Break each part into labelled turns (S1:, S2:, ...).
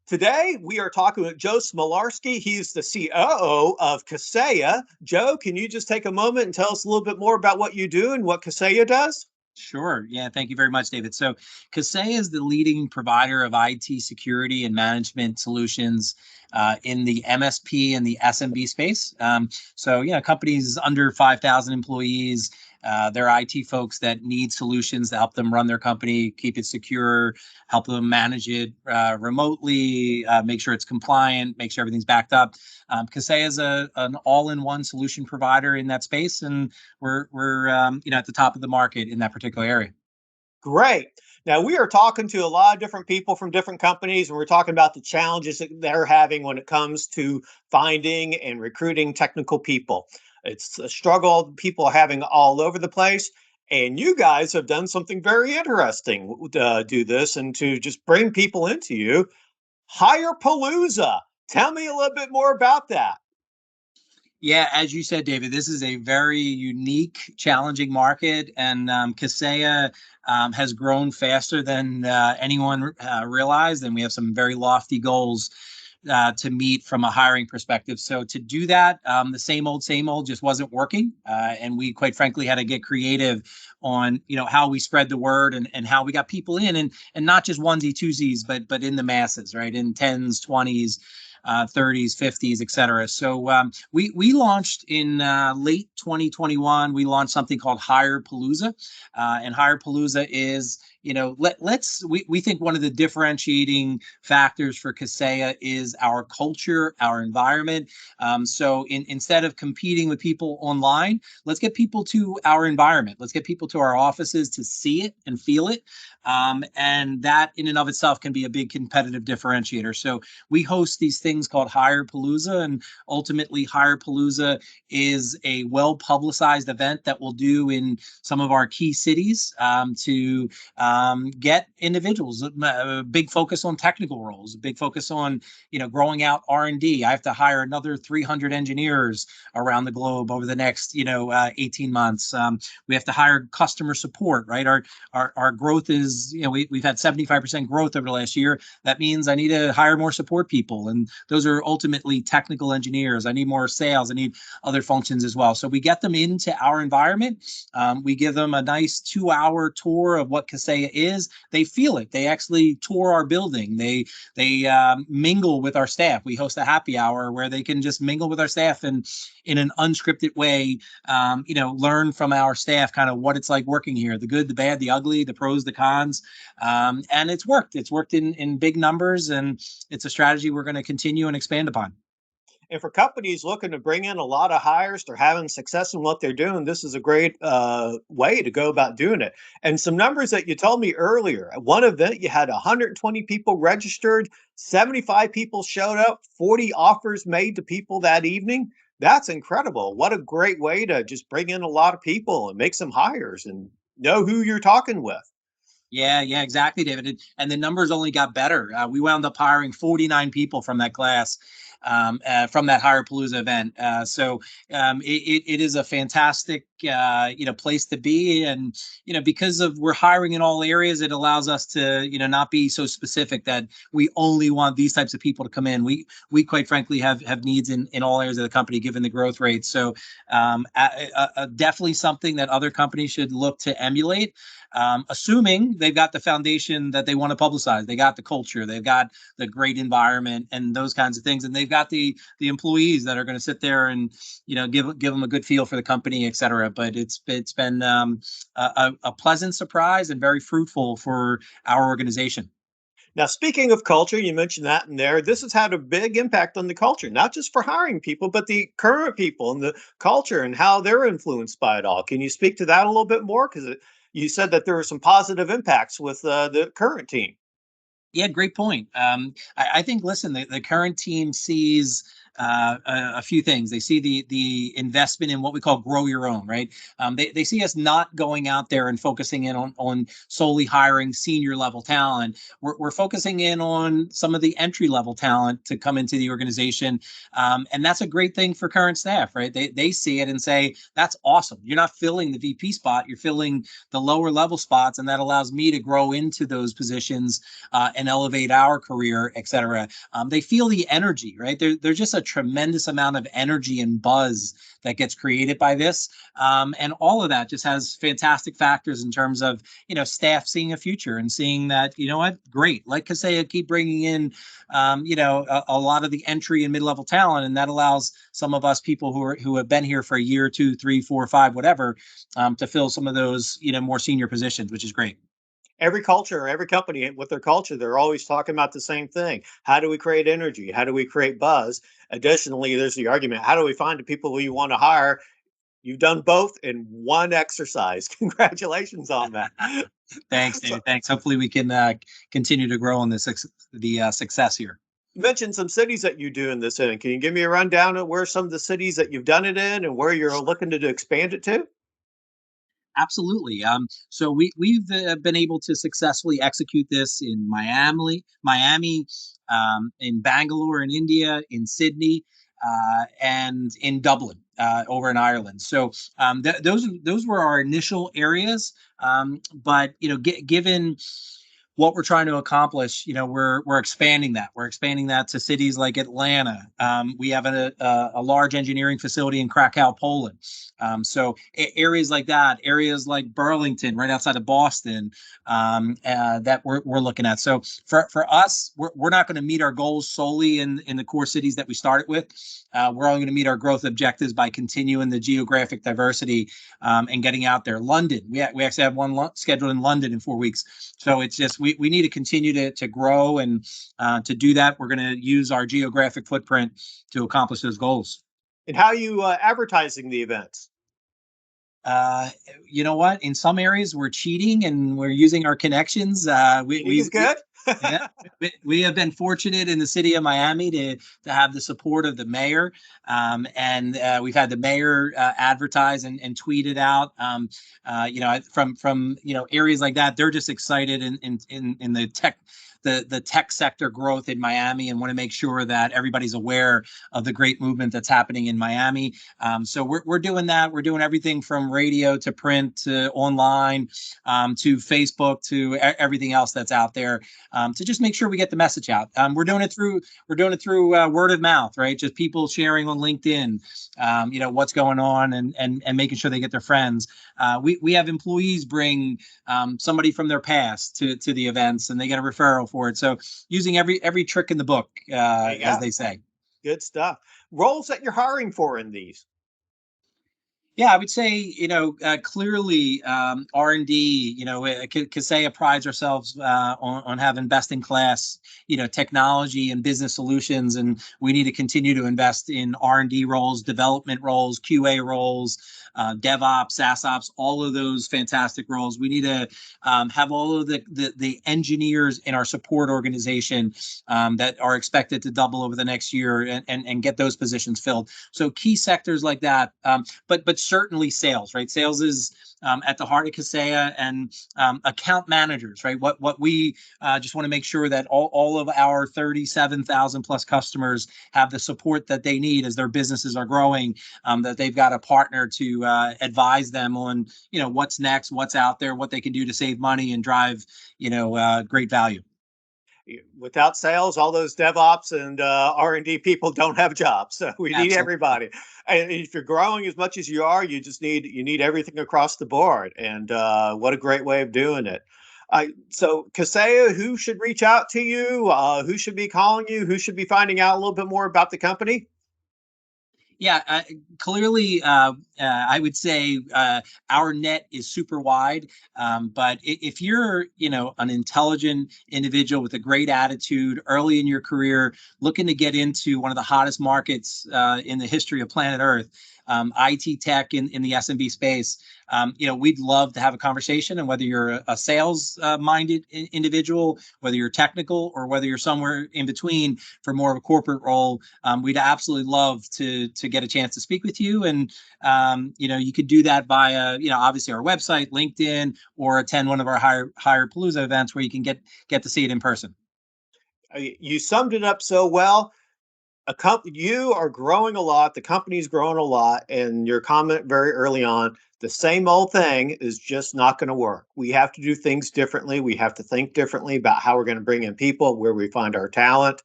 S1: Today, we are talking with Joe Smolarski. He's the COO of Kaseya. Joe, can you just take a moment and tell us a little bit more about what you do and what Kaseya does?
S2: Sure. Yeah. Thank you very much, David. So, Kaseya is the leading provider of IT security and management solutions in the MSP and the SMB space. Companies under 5,000 employees, they're IT folks that need solutions to help them run their company, keep it secure, help them manage it remotely, make sure it's compliant, make sure everything's backed up. Kaseya is an all-in-one solution provider in that space, and we're at the top of the market in that particular area.
S1: Great. Now, we are talking to a lot of different people from different companies, and we're talking about the challenges that they're having when it comes to finding and recruiting technical people. It's a struggle people are having all over the place. And you guys have done something very interesting to do this and to just bring people into you. HirePalooza. Tell me a little bit more about that.
S2: Yeah, as you said, David, this is a very unique, challenging market, and Kaseya has grown faster than anyone realized, and we have some very lofty goals to meet from a hiring perspective. So to do that, the same old just wasn't working, and we quite frankly had to get creative on how we spread the word and how we got people in, and not just onesie twosies, but in the masses, right, in tens, 20s. 30s, 50s, et cetera. So we launched in late 2021. We launched something called HirePalooza, and HirePalooza is we think one of the differentiating factors for Kaseya is our culture, our environment. Instead of competing with people online, let's get people to our environment. Let's get people to our offices to see it and feel it. And that in and of itself can be a big competitive differentiator. So we host these things called HirePalooza, and ultimately HirePalooza is a well publicized event that we'll do in some of our key cities to get individuals. A big focus on technical roles, a big focus on growing out R&D. I have to hire another 300 engineers around the globe over the next 18 months. We have to hire customer support. Right, our growth is we've had 75% growth over the last year. That means I need to hire more support people, and those are ultimately technical engineers. I need more sales. I need other functions as well. So we get them into our environment. We give them a nice 2-hour tour of what Kaseya is. They feel it. They actually tour our building. They mingle with our staff. We host a happy hour where they can just mingle with our staff and in an unscripted way, learn from our staff kind of what it's like working here, the good, the bad, the ugly, the pros, the cons. And it's worked. It's worked in big numbers, and it's a strategy we're going to continue and expand upon.
S1: And for companies looking to bring in a lot of hires, they're having success in what they're doing. This is a great way to go about doing it. And some numbers that you told me earlier. At one event, you had 120 people registered, 75 people showed up, 40 offers made to people that evening. That's incredible. What a great way to just bring in a lot of people and make some hires and know who you're talking with.
S2: Yeah, exactly, David. And the numbers only got better. We wound up hiring 49 people from that class, from that HirePalooza event. It is a fantastic, place to be. And, because of we're hiring in all areas, it allows us to, not be so specific that we only want these types of people to come in. We quite frankly have needs in all areas of the company, given the growth rate. So definitely something that other companies should look to emulate. Assuming they've got the foundation that they want to publicize. They got the culture, they've got the great environment and those kinds of things, and they've got the employees that are going to sit there and give them a good feel for the company, et cetera. But it's been a pleasant surprise and very fruitful for our organization.
S1: Now, speaking of culture, you mentioned that in there. This has had a big impact on the culture, not just for hiring people, but the current people and the culture and how they're influenced by it all. Can you speak to that a little bit more? Because you said that there were some positive impacts with the current team.
S2: Yeah, great point. I think, listen, the current team sees a few things. They see the investment in what we call grow your own, right? They see us not going out there and focusing in on solely hiring senior level talent. We're focusing in on some of the entry level talent to come into the organization, and that's a great thing for current staff, right? They see it and say that's awesome. You're not filling the VP spot, you're filling the lower level spots, and that allows me to grow into those positions and elevate our career, et cetera. They feel the energy, right? There's just a tremendous amount of energy and buzz that gets created by this. And all of that just has fantastic factors in terms of, staff seeing a future and seeing that, great. Like Kaseya, keep bringing in, a lot of the entry and mid-level talent. And that allows some of us people who have been here for a year, 2, 3, 4, 5, whatever, to fill some of those, more senior positions, which is great.
S1: Every culture, every company with their culture, they're always talking about the same thing. How do we create energy? How do we create buzz? Additionally, there's the argument, how do we find the people who you want to hire? You've done both in one exercise. Congratulations on that.
S2: Thanks,
S1: So
S2: David. Thanks. Hopefully, we can continue to grow on the success here.
S1: you mentioned some cities that you do in this in. Can you give me a rundown of where some of the cities that you've done it in and where you're looking to expand it to?
S2: Absolutely. So we've been able to successfully execute this in Miami, in Bangalore, in India, in Sydney, and in Dublin, over in Ireland. So those were our initial areas. But given what we're trying to accomplish, we're expanding that. We're expanding that to cities like Atlanta. We have a large engineering facility in Krakow, Poland. So areas like that, areas like Burlington, right outside of Boston, that we're looking at. So for us, we're not going to meet our goals solely in the core cities that we started with. We're only going to meet our growth objectives by continuing the geographic diversity, and getting out there. London, we actually have one scheduled in London in 4 weeks. So it's just we need to continue to grow, and to do that, we're going to use our geographic footprint to accomplish those goals.
S1: And how are you advertising the events?
S2: Uh, you know what? In some areas, we're cheating and we're using our connections.
S1: Cheating is good.
S2: Yeah, we have been fortunate in the city of Miami to have the support of the mayor, and we've had the mayor advertise and tweet it out. From areas like that, they're just excited in the tech sector growth in Miami, and want to make sure that everybody's aware of the great movement that's happening in Miami. So we're doing that. We're doing everything from radio to print to online, to Facebook to everything else that's out there, to just make sure we get the message out. We're doing it through word of mouth, right? Just people sharing on LinkedIn, what's going on, and making sure they get their friends. We have employees bring somebody from their past to the events, and they get a referral for it. So using every trick in the book, as they say.
S1: Good stuff. Roles that you're hiring for in these.
S2: Yeah, I would say, clearly, R&D, Kaseya prides ourselves on having best in class, technology and business solutions. And we need to continue to invest in R&D roles, development roles, QA roles, DevOps, SaaSOps, all of those fantastic roles. We need to have all of the engineers in our support organization that are expected to double over the next year, and get those positions filled. So key sectors like that. But certainly sales, right? Sales is at the heart of Kaseya, and account managers, right? What we just want to make sure that all of our 37,000 plus customers have the support that they need as their businesses are growing, that they've got a partner to advise them on, what's next, what's out there, what they can do to save money and drive, great value.
S1: Without sales, all those DevOps and R&D people don't have jobs. So we need
S2: Absolutely.
S1: everybody. And if you're growing as much as you are, you need everything across the board. And what a great way of doing it. So Kaseya, who should reach out to you? Who should be calling you? Who should be finding out a little bit more about the company?
S2: Yeah, clearly, I would say our net is super wide. But if you're, an intelligent individual with a great attitude early in your career, looking to get into one of the hottest markets in the history of planet Earth, IT tech in the SMB space, we'd love to have a conversation. And whether you're a sales minded individual, whether you're technical, or whether you're somewhere in between for more of a corporate role, we'd absolutely love to get a chance to speak with you. And you could do that via, obviously our website, LinkedIn, or attend one of our HirePalooza events where you can get to see it in person.
S1: You summed it up so well. You are growing a lot, the company's growing a lot, and your comment very early on, the same old thing is just not going to work. We have to do things differently. We have to think differently about how we're going to bring in people, where we find our talent.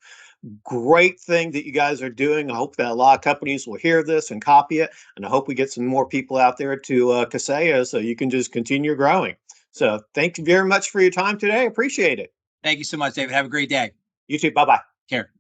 S1: Great thing that you guys are doing. I hope that a lot of companies will hear this and copy it, and I hope we get some more people out there to Kaseya so you can just continue growing. So thank you very much for your time today. Appreciate it.
S2: Thank you so much, David. Have a great day.
S1: You too. Bye bye.
S2: Care.